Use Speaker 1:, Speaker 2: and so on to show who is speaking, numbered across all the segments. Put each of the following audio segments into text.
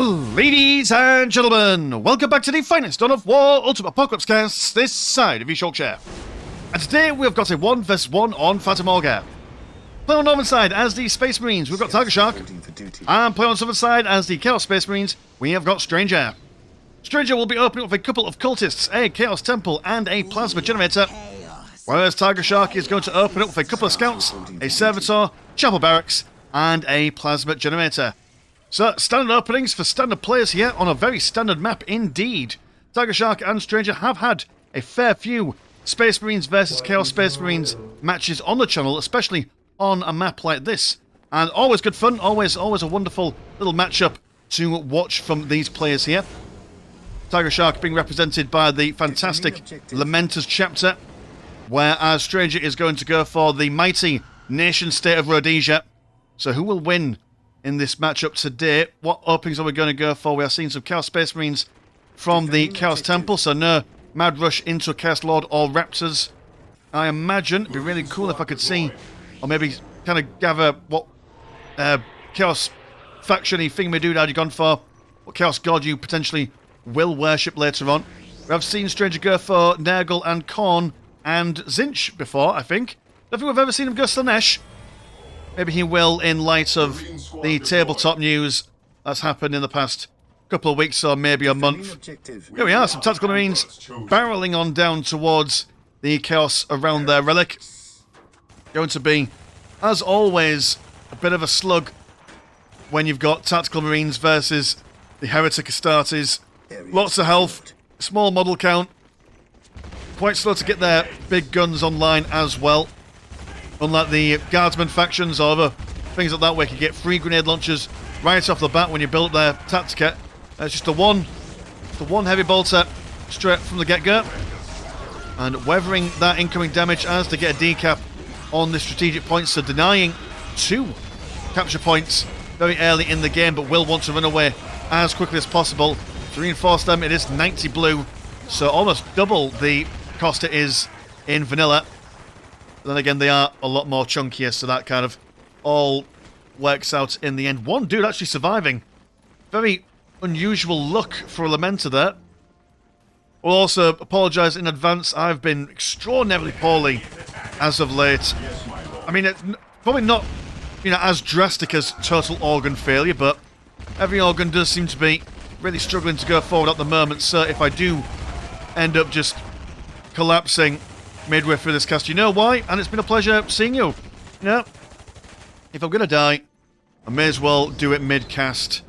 Speaker 1: Ladies and gentlemen, welcome back to the finest Dawn of War Ultimate Apocalypse cast this side of East Yorkshire. And today we've got a 1 vs 1 on Phantom Augur. Play on Northern side as the Space Marines, we've got Tiger Shark. And play on Southern side as the Chaos Space Marines, we have got Stranger. Stranger will be opening up with a couple of cultists, a Chaos Temple and a Plasma Generator. Whereas Tiger Shark is going to open up with a couple of Scouts, a Servitor, Chapel Barracks, and a Plasma Generator. So, standard openings for standard players here on a very standard map indeed. Tiger Shark and Stranger have had a fair few Space Marines versus Chaos Space Marines matches on the channel, especially on a map like this. And always good fun, always a wonderful little matchup to watch from these players here. Tiger Shark being represented by the fantastic Lamenters chapter, whereas Stranger is going to go for the mighty nation state of Rhodesia. So who will win in this matchup today? What openings are we going to go for? We are seeing some Chaos Space Marines from the Chaos Temple, so no Mad Rush into a Chaos Lord or Raptors. I imagine it'd be really cool if I could see, or maybe kind of gather what Chaos faction-y thingamadoodad you've gone for, what Chaos God you potentially will worship later on. We have seen Stranger go for Nurgle and Khorne and Zinch before, I think. I don't think we've ever seen him go Slanesh. Maybe he will in light of the tabletop news that's happened in the past couple of weeks or maybe a month. Here we are, some Tactical Marines barreling on down towards the Chaos around their relic. Going to be, as always, a bit of a slug when you've got Tactical Marines versus the Heretic Astartes. Lots of health, small model count, quite slow to get their big guns online as well. Unlike the Guardsman factions or other things like that where you can get free grenade launchers right off the bat when you build up their Tactica. It's just the one heavy bolter straight from the get-go. And weathering that incoming damage as to get a decap on the strategic points, so denying 2 capture points very early in the game, but will want to run away as quickly as possible. To reinforce them, it is 90 blue, so almost double the cost it is in vanilla. Then again, they are a lot more chunkier, so that kind of all works out in the end. One dude actually surviving. Very unusual luck for a Lamenter there. We'll also apologise in advance. I've been extraordinarily poorly as of late. I mean, it's probably not, as drastic as total organ failure, but every organ does seem to be really struggling to go forward at the moment. So if I do end up just collapsing midway through this cast, you know why, and it's been a pleasure seeing you. If I'm going to die, I may as well do it mid-cast.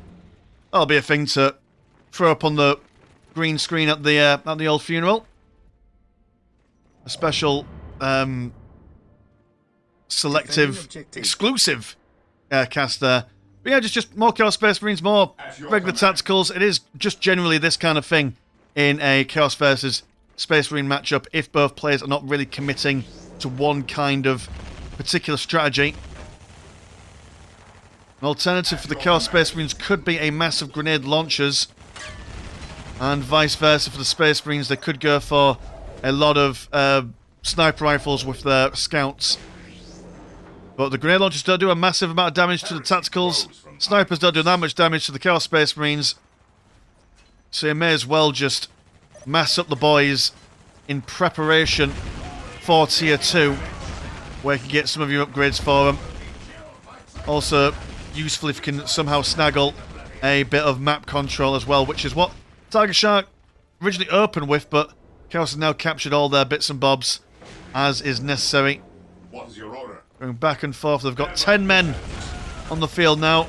Speaker 1: That'll be a thing to throw up on the green screen at the old funeral. A special, selective, exclusive cast there. But yeah, just more Chaos Space Marines, more regular tacticals. It is just generally this kind of thing in a Chaos versus Space Marine matchup if both players are not really committing to one kind of particular strategy. An alternative for the Chaos Space Marines could be a massive grenade launchers, and vice versa for the Space Marines. They could go for a lot of sniper rifles with their scouts. But the grenade launchers don't do a massive amount of damage to the tacticals. Snipers don't do that much damage to the Chaos Space Marines. So you may as well just mass up the boys in preparation for Tier 2, where you can get some of your upgrades for them. Also useful if you can somehow snaggle a bit of map control as well, which is what Tiger Shark originally opened with, but Chaos has now captured all their bits and bobs as is necessary.
Speaker 2: What is your order?
Speaker 1: Going back and forth, they've got 10 men on the field now,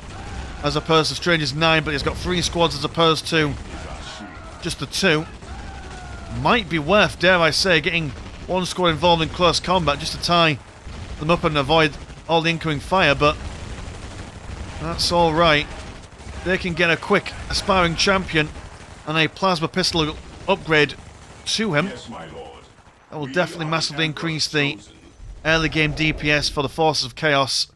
Speaker 1: as opposed to Stranger's 9, but he's got 3 squads as opposed to just the 2. Might be worth, dare I say, getting one squad involved in close combat just to tie them up and avoid all the incoming fire, but that's alright. They can get a quick aspiring champion and a plasma pistol upgrade to him. That will definitely massively increase the early game DPS for the Forces of Chaos.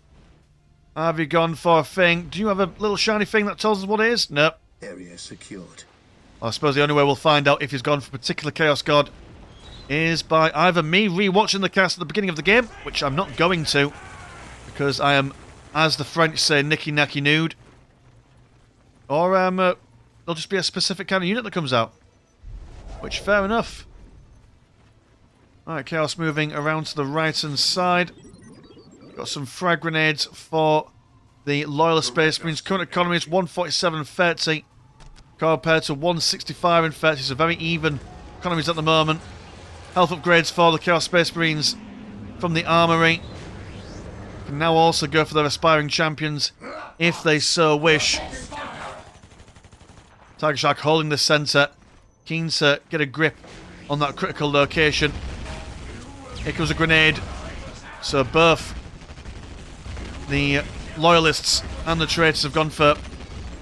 Speaker 1: Have you gone for a thing? Do you have a little shiny thing that tells us what it is? No.
Speaker 3: Area secured.
Speaker 1: I suppose the only way we'll find out if he's gone for a particular Chaos God is by either me rewatching the cast at the beginning of the game, which I'm not going to, because I am, as the French say, nicky-nacky nude, Or there'll just be a specific kind of unit that comes out. Which, fair enough. Alright, Chaos moving around to the right-hand side. Got some frag grenades for the Loyalist Space Marines. Current economy is 147.30 compared to 165.30, so very even economies at the moment. Health upgrades for the Chaos Space Marines from the Armory. Can now also go for their aspiring champions if they so wish. Tiger Shark holding the centre, keen to get a grip on that critical location. Here comes a grenade. So both the Loyalists and the Traitors have gone for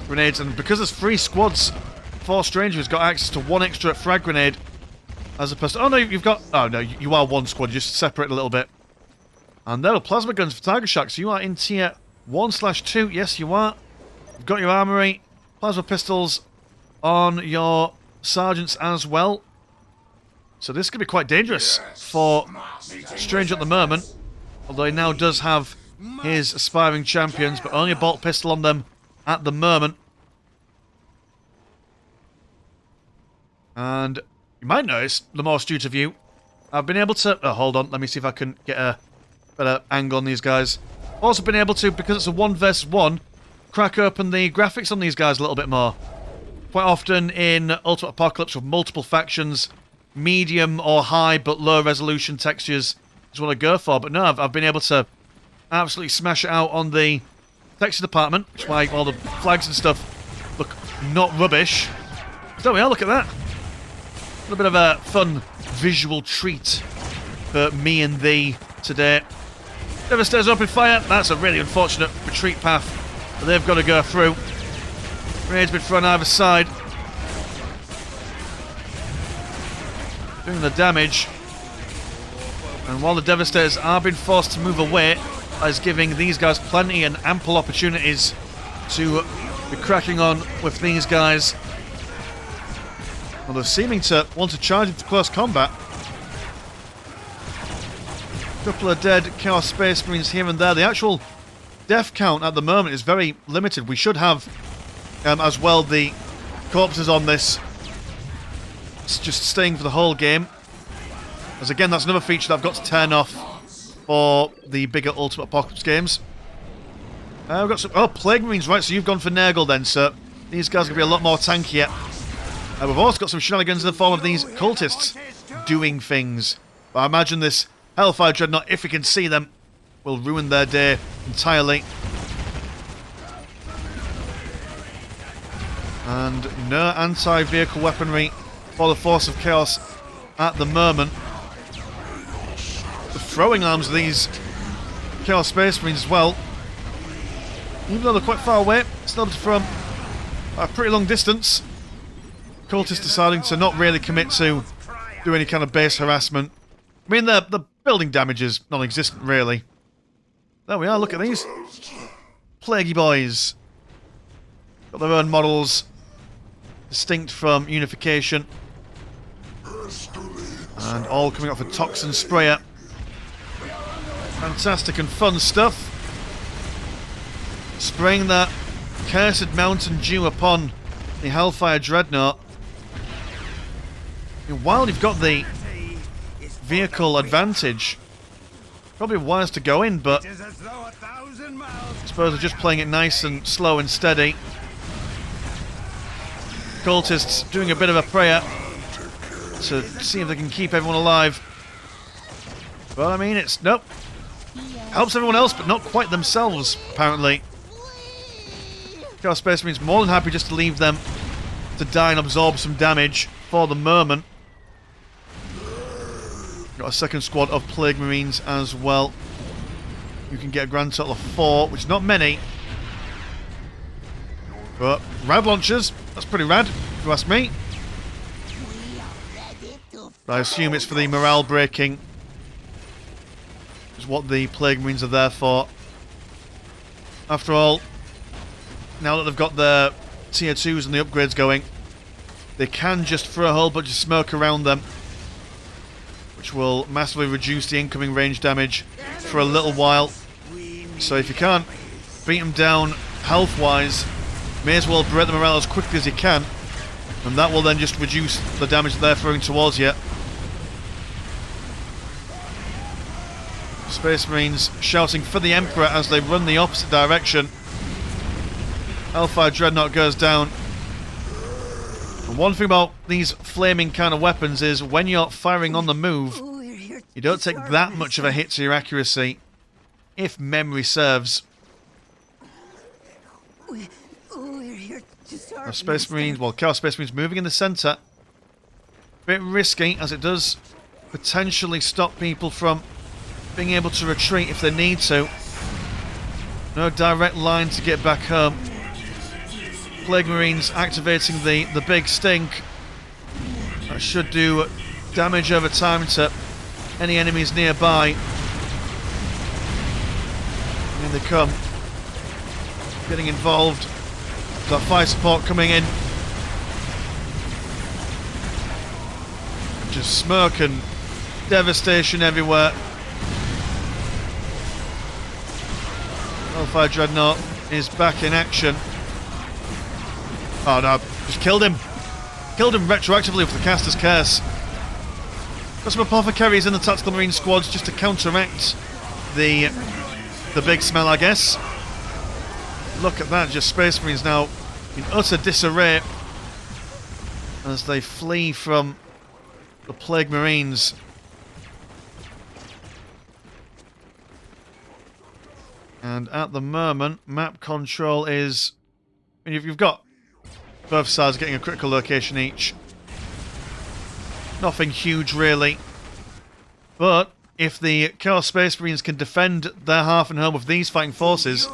Speaker 1: grenades, and because there's 3 squads, 4 Strangers got access to 1 extra frag grenade as opposed to... Oh no, you've got... Oh no, you are 1 squad, just separate a little bit. And there are plasma guns for Tiger Shark, so you are in tier 1/2. Yes, you are. You've got your armory, plasma pistols on your sergeants as well. So this could be quite dangerous for Stranger at the moment. Although he now does have his aspiring champions, but only a bolt pistol on them at the moment. And you might notice, the more astute of you, I've been able to... Oh, hold on, let me see if I can get a better angle on these guys. Also been able to, because it's a 1 versus 1, crack open the graphics on these guys a little bit more. Quite often in Ultimate Apocalypse with multiple factions, medium or high but low resolution textures is what I go for. But no, I've been able to absolutely smash it out on the texture department, which is why all the flags and stuff look not rubbish. So there we are, look at that. A little bit of a fun visual treat for me and thee today. Devastator's open fire. That's a really unfortunate retreat path that they've got to go through. Grenades been thrown either side. Doing the damage. And while the Devastators are being forced to move away, that is giving these guys plenty and ample opportunities to be cracking on with these guys. Well, they're seeming to want to charge into close combat. Couple of dead Chaos Space Marines here and there. The actual death count at the moment is very limited. We should have, as well, the corpses on this. It's just staying for the whole game. As again, that's another feature that I've got to turn off for the bigger Ultimate Apocalypse games. We've got some... Oh, Plague Marines, right, so you've gone for Nurgle then, so these guys are going to be a lot more tankier. We've also got some shenanigans in the form of these cultists doing things. But I imagine this Hellfire Dreadnought, if we can see them, will ruin their day entirely. And no anti-vehicle weaponry for the Force of Chaos at the moment. The throwing arms of these Chaos Space Marines as well, even though they're quite far away, still able to throw them at a pretty long distance. Cultists deciding to not really commit to do any kind of base harassment. I mean, the building damage is non-existent, really. There we are, look at these. Plaguey boys. Got their own models, distinct from Unification. And all coming off a Toxin Sprayer. Fantastic and fun stuff. Spraying that cursed Mountain Dew upon the Hellfire Dreadnought. And while you've got the vehicle advantage, probably wise to go in, but I suppose they're just playing it nice and slow and steady. Cultists doing a bit of a prayer to see if they can keep everyone alive. But I mean, it's... Nope. Helps everyone else, but not quite themselves, apparently. Chaos Space Marines more than happy just to leave them to die and absorb some damage for the moment. Got a second squad of Plague Marines as well. You can get a grand total of 4, which is not many. But rad launchers, that's pretty rad, if you ask me. But I assume it's for the morale breaking. Is what the Plague Marines are there for. After all, now that they've got their tier 2s and the upgrades going, they can just throw a whole bunch of smoke around them, which will massively reduce the incoming range damage for a little while. So if you can't beat them down health-wise, May as well break the morale as quickly as you can, and that will then just reduce the damage that they're throwing towards you. Space Marines shouting for the Emperor as they run the opposite direction. Hellfire Dreadnought goes down. And one thing about these flaming kind of weapons is when you're firing on the move, you don't take that much of a hit to your accuracy, if memory serves. Our Space Marines, well, Chaos Space Marines moving in the centre. Bit risky, as it does potentially stop people from being able to retreat if they need to. No direct line to get back home. Plague Marines activating the big stink. That should do damage over time to any enemies nearby. And in they come. Getting involved. That fire support coming in. Just smoke and devastation everywhere. Hellfire Dreadnought is back in action. Oh no, just killed him. Killed him retroactively with the Caster's Curse. Got some Apothecaries in the Tactical Marine squads just to counteract the big smell, I guess. Look at that, just Space Marines now in utter disarray as they flee from the Plague Marines. And at the moment, map control is... I mean, you've got both sides getting a critical location each. Nothing huge, really. But if the Chaos Space Marines can defend their half and home with these fighting forces,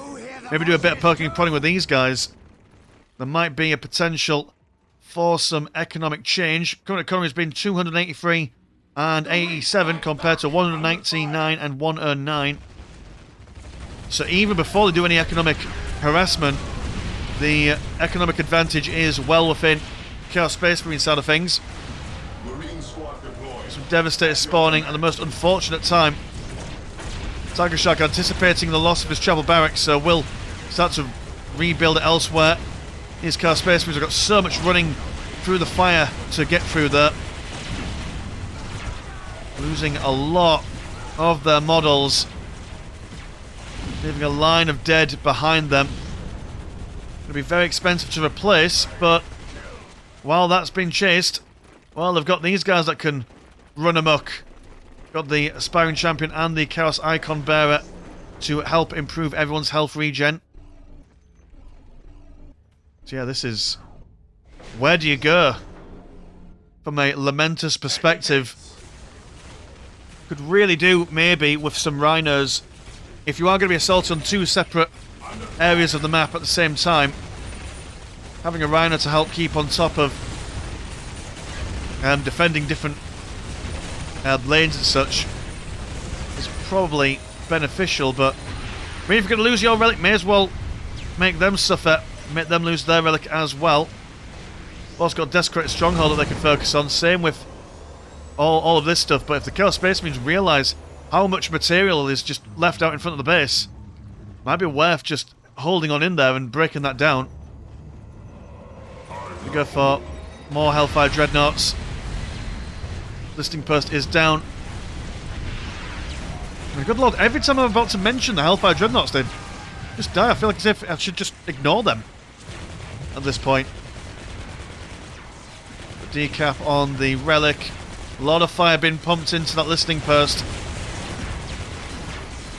Speaker 1: maybe do a bit of poking and prodding with these guys, there might be a potential for some economic change. Current economy has been 283 and 87 compared to 199 and 109. So even before they do any economic harassment, the economic advantage is well within Chaos Space Marine side of things. Some Devastator spawning at the most unfortunate time. Tiger Shark anticipating the loss of his chapel barracks, so will start to rebuild it elsewhere. These Chaos Space Marines have got so much running through the fire to get through there. Losing a lot of their models. Leaving a line of dead behind them. It'll be very expensive to replace, but while that's been chased, well, they've got these guys that can run amok. Got the Aspiring Champion and the Chaos Icon Bearer to help improve everyone's health regen. So yeah, this is... where do you go? From a Lamentus perspective. Could really do, maybe, with some Rhinos. If you are going to be assaulted on two separate areas of the map at the same time, having a Rhino to help keep on top of defending different lanes and such is probably beneficial, but I mean, if you're going to lose your relic, may as well make them suffer, make them lose their relic as well. Also got Desecrated Stronghold that they can focus on, same with all of this stuff, but if the Chaos Space Marines realise how much material is just left out in front of the base, might be worth just holding on in there and breaking that down. We go for more Hellfire Dreadnoughts. Listing post is down. And good lord, every time I'm about to mention the Hellfire Dreadnoughts, they just die. I feel like as if I should just ignore them at this point. The decap on the relic. A lot of fire being pumped into that listing post.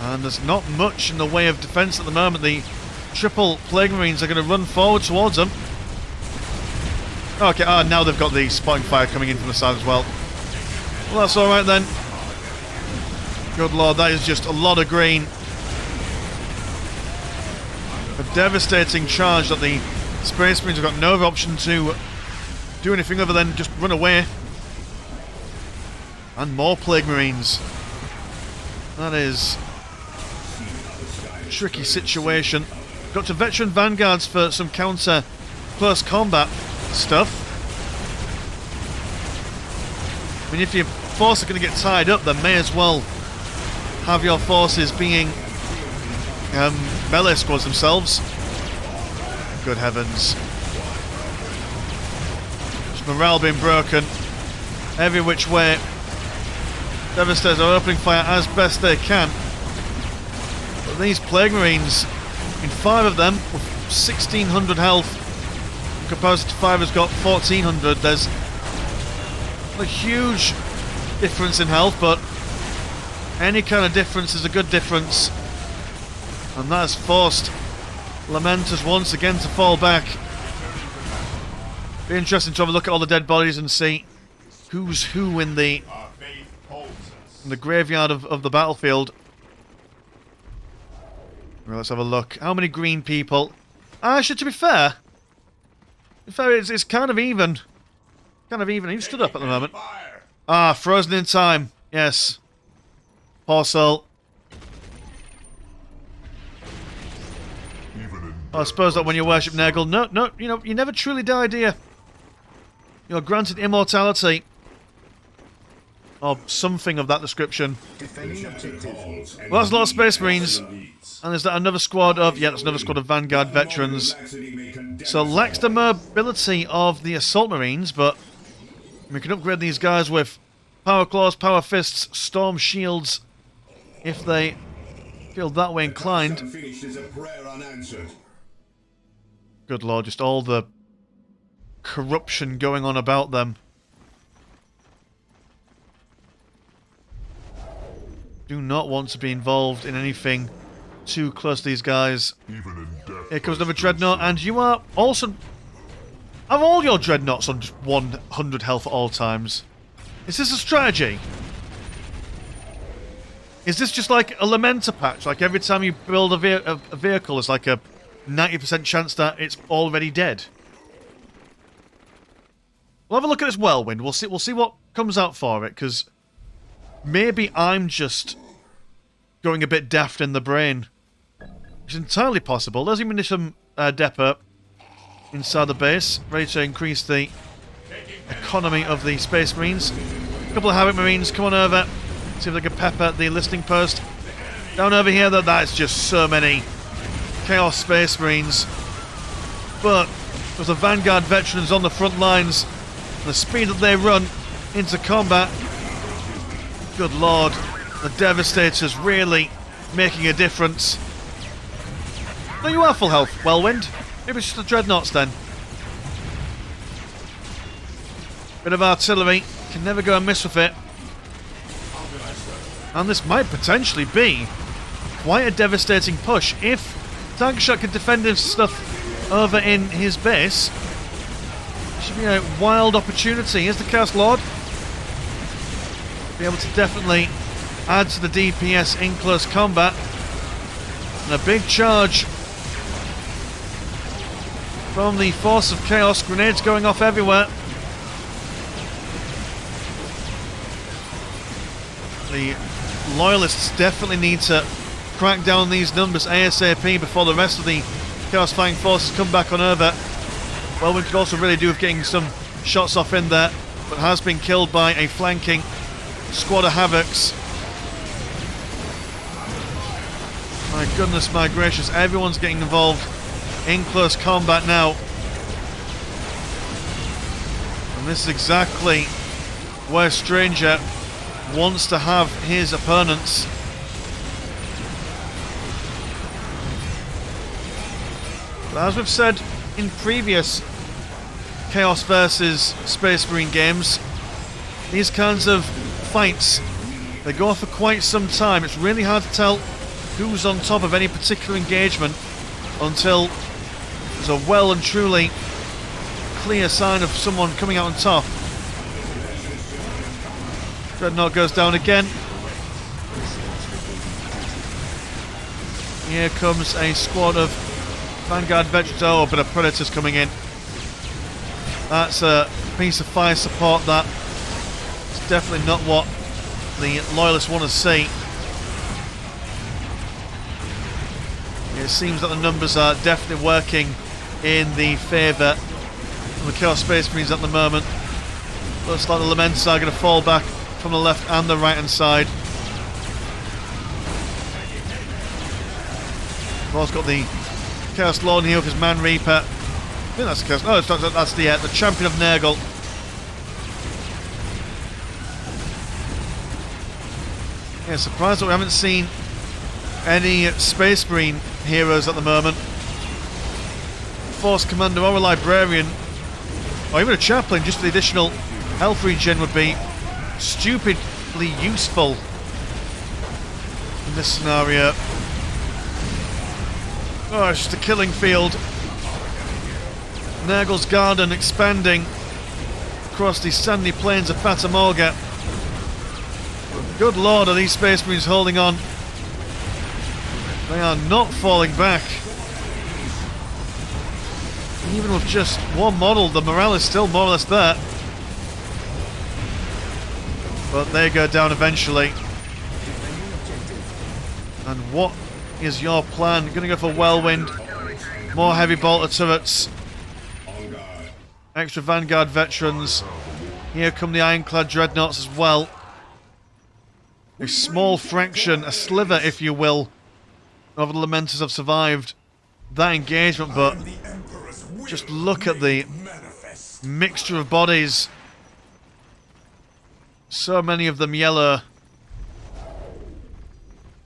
Speaker 1: And there's not much in the way of defense at the moment. The triple Plague Marines are going to run forward towards them. Okay, now they've got the spotting fire coming in from the side as well. Well, that's alright then. Good lord, that is just a lot of green. A devastating charge that the Space Marines have got no other option to do anything other than just run away. And more Plague Marines. That is a tricky situation. Got to Veteran Vanguards for some counter close combat stuff. I mean, if your forces are going to get tied up, then may as well have your forces being melee squads themselves. Good heavens. Just morale being broken. Every which way. Devastators are opening fire as best they can. But these Plague Marines, in 5 of them, with 1600 health, in comparison to 5 has got 1400, there's a huge difference in health, but any kind of difference is a good difference. And that has forced Lamenters once again to fall back. Be interesting to have a look at all the dead bodies and see who's who in the graveyard of the battlefield. Right, let's have a look. How many green people? Actually, to be fair, it's kind of even. Kind of even. Who stood up at the moment? Ah, frozen in time. Yes. Poor soul. I suppose that when you worship Nurgle, no, you never truly die, do you? You're granted immortality. Or something of that description. Well, that's a lot of Space Marines. And is that another squad of... Yeah, that's another squad of Vanguard veterans. So lacks the mobility of the Assault Marines, but we can upgrade these guys with Power Claws, Power Fists, Storm Shields, if they feel that way inclined. Good lord, just all the corruption going on about them. Do not want to be involved in anything too close to these guys. Here comes another Dreadnought, and you are also... Have all your Dreadnoughts on just 100 health at all times? Is this a strategy? Is this just like a Lamenter patch? Like every time you build a vehicle, it's like a 90% chance that it's already dead? We'll have a look at this Whirlwind. We'll see what comes out for it, because maybe I'm just going a bit daft in the brain. It's entirely possible. There's even some depot inside the base, ready to increase the economy of the Space Marines. A couple of Havoc Marines, come on over. See if they can pepper the listing post. Down over here, that's just so many Chaos Space Marines. But with the Vanguard veterans on the front lines, the speed that they run into combat, good lord, the Devastators really making a difference. No, you are full health, Whirlwind. Maybe it's just the Dreadnoughts then. Bit of artillery, can never go amiss with it. And this might potentially be quite a devastating push. If Tankshot can defend his stuff over in his base, it should be a wild opportunity. Here's the Chaos Lord. Be able to definitely add to the DPS in close combat. And a big charge from the Force of Chaos. Grenades going off everywhere. The Loyalists definitely need to crack down these numbers ASAP before the rest of the Chaos Flying Forces come back on over. Well, we could also really do with getting some shots off in there, but has been killed by a flanking squad of Havocs. My goodness, my gracious, everyone's getting involved in close combat now. And this is exactly where Stranger wants to have his opponents. But as we've said in previous Chaos versus Space Marine games, these kinds of fights, they go on for quite some time. It's really hard to tell who's on top of any particular engagement until there's a well and truly clear sign of someone coming out on top. Dreadnought goes down again. Here comes a squad of Vanguard veterans. Oh, but a Predator's coming in. That's a piece of fire support. That it's definitely not what the Loyalists want to see. It seems that the numbers are definitely working in the favour of the Chaos Space Marines at the moment. Looks like the Lamenters are going to fall back from the left and the right hand side. We've also got the Chaos Lord here with his Man Reaper. I think that's Chaos. Oh, that's the champion of Nurgle. Yeah, surprised that we haven't seen any Space Marine heroes at the moment. Force Commander or a Librarian, or even a Chaplain, just for the additional health regen would be stupidly useful in this scenario. Oh, it's just a killing field. Nurgle's Garden expanding across the sandy plains of Fatamorga. Good lord, are these Space Marines holding on? They are not falling back. Even with just one model, the morale is still more or less there. But they go down eventually. And what is your plan? Gonna go for Whirlwind. More heavy bolter turrets. Extra Vanguard veterans. Here come the Ironclad Dreadnoughts as well. A small fraction, a sliver if you will, of the Lamenters have survived that engagement, but just look at the mixture of bodies. So many of them yellow.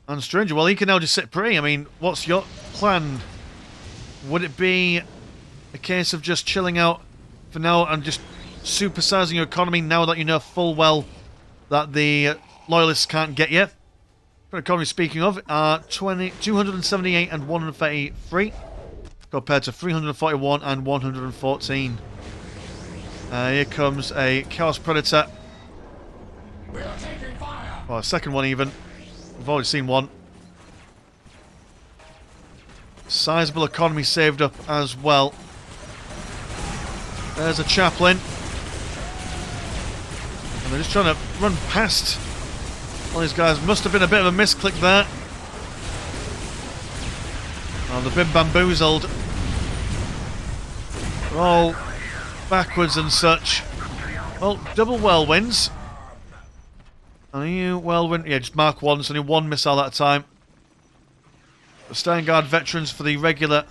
Speaker 1: And Stranger, well, he can now just sit pretty. I mean, what's your plan? Would it be a case of just chilling out for now and just supersizing your economy now that you know full well that the Loyalists can't get you? For economy, speaking of, are 278 and 133 compared to 341 and 114. Here comes a Chaos Predator. Well, a second one even. We've already seen one. Sizable economy saved up as well. There's a Chaplain. And they're just trying to run past all these guys. Must have been a bit of a misclick there. Oh, they've been bamboozled. They're all backwards and such. Well, double Whirlwinds. Are you Whirlwind? Yeah, just mark one, so only one missile at a time. The Steingard veterans for the regular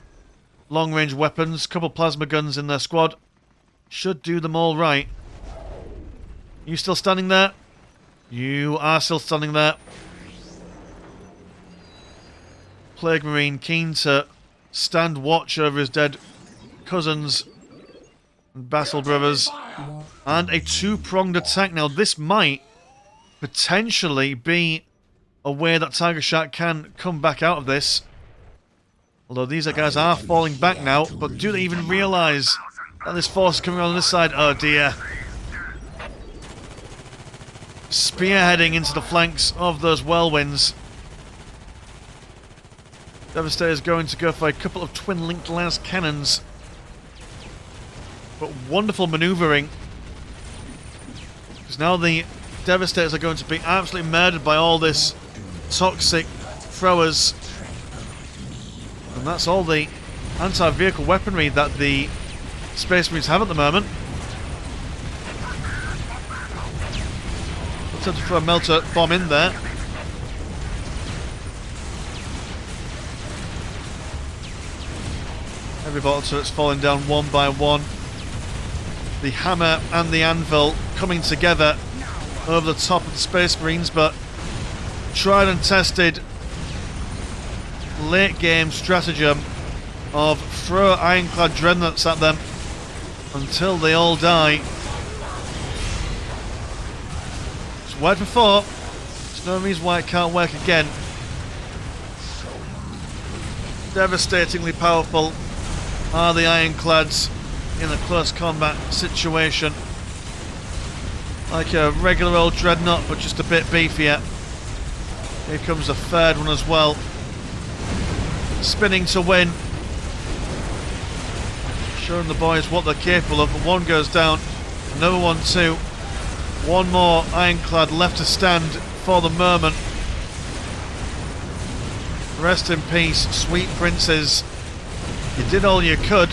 Speaker 1: long-range weapons. Couple plasma guns in their squad. Should do them all right. You still standing there? You are still standing there. Plague Marine keen to stand watch over his dead cousins and Battle brothers. And a two-pronged attack. Now, this might potentially be a way that Tiger Shark can come back out of this. Although these guys are falling back now, but do they even realise that this force is coming on this side? Oh dear. Spearheading into the flanks of those Whirlwinds. Devastator is going to go for a couple of twin-linked las cannons. But wonderful manoeuvring. Because now the Devastators are going to be absolutely murdered by all this toxic throwers. And that's all the anti-vehicle weaponry that the Space Marines have at the moment. Attempt to throw a melter bomb in there. Every bottle turret's falling down one by one. The hammer and the anvil coming together over the top of the Space Marines, but tried and tested late game stratagem of throw ironclad dreadnoughts at them until they all die. It's worked before. There's no reason why it can't work again. Devastatingly powerful are the ironclads in a close combat situation. Like a regular old dreadnought, but just a bit beefier. Here comes a third one as well. Spinning to win. Showing the boys what they're capable of. But one goes down. Another one too. One more ironclad left to stand for the moment. Rest in peace, sweet princes. You did all you could.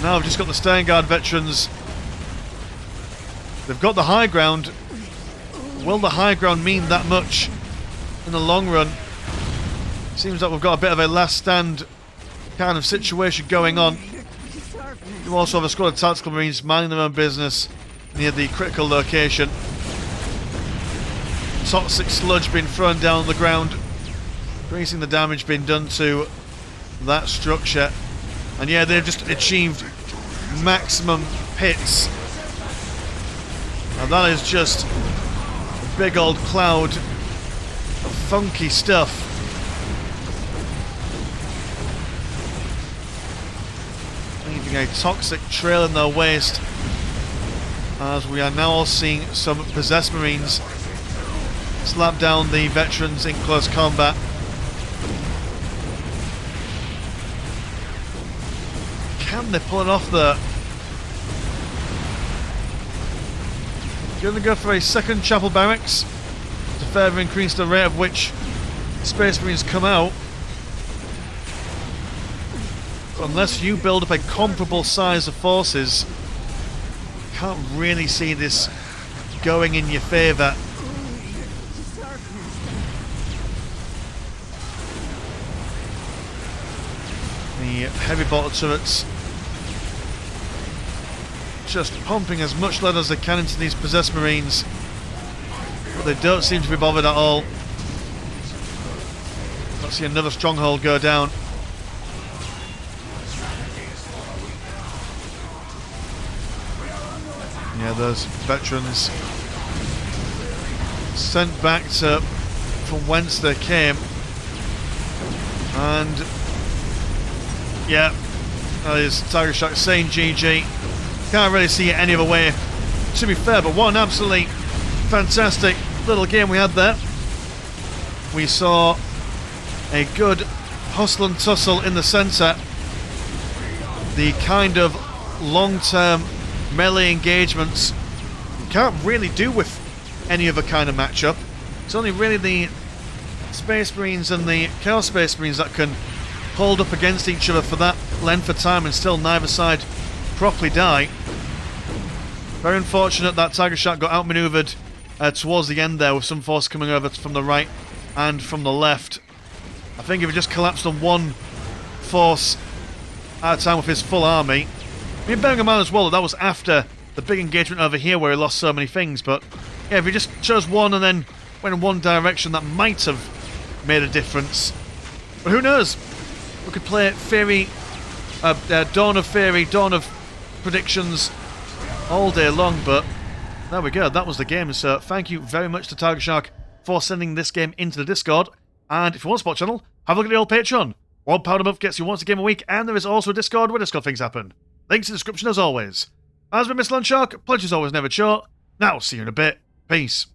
Speaker 1: Now we've just got the Steingard veterans. They've got the high ground. Will the high ground mean that much in the long run? Seems like we've got a bit of a last stand kind of situation going on. You also have a squad of tactical marines minding their own business near the critical location. Toxic sludge being thrown down on the ground, increasing the damage being done to that structure. And yeah, they've just achieved maximum hits. Now that is just a big old cloud of funky stuff. Leaving a toxic trail in their waste, as we are now all seeing some possessed marines slap down the veterans in close combat. Can they pull it off there? Going to go for a second chapel barracks to further increase the rate of which Space Marines come out. Unless you build up a comparable size of forces, can't really see this going in your favour. The heavy bottle turrets just pumping as much lead as they can into these possessed marines, but they don't seem to be bothered at all. Let's see another stronghold go down. Yeah, those veterans sent back to from whence they came, and yeah, that is Tiger Shark saying GG. Can't really see it any other way, to be fair, but what an absolutely fantastic little game we had there. We saw a good hustle and tussle in the centre. The kind of long-term melee engagements you can't really do with any other kind of matchup. It's only really the Space Marines and the Chaos Space Marines that can hold up against each other for that length of time and still neither side properly die. Very unfortunate that Tiger Shark got outmaneuvered towards the end there, with some force coming over from the right and from the left. I think if he just collapsed on one force at a time with his full army. I mean, bearing in mind as well that was after the big engagement over here where he lost so many things, but yeah, if he just chose one and then went in one direction, that might have made a difference. But who knows? We could play Theory, Dawn of Theory, Dawn of Predictions all day long, but there we go, that was the game. So thank you very much to Tiger Shark for sending this game into the Discord, and if you want to support the channel, have a look at the old Patreon. £1 a month gets you once a game a week, and there is also a Discord where Discord things happen. Links in the description as always. As been Mr. Landshark, pleasure's always never short. Now, see you in a bit. Peace.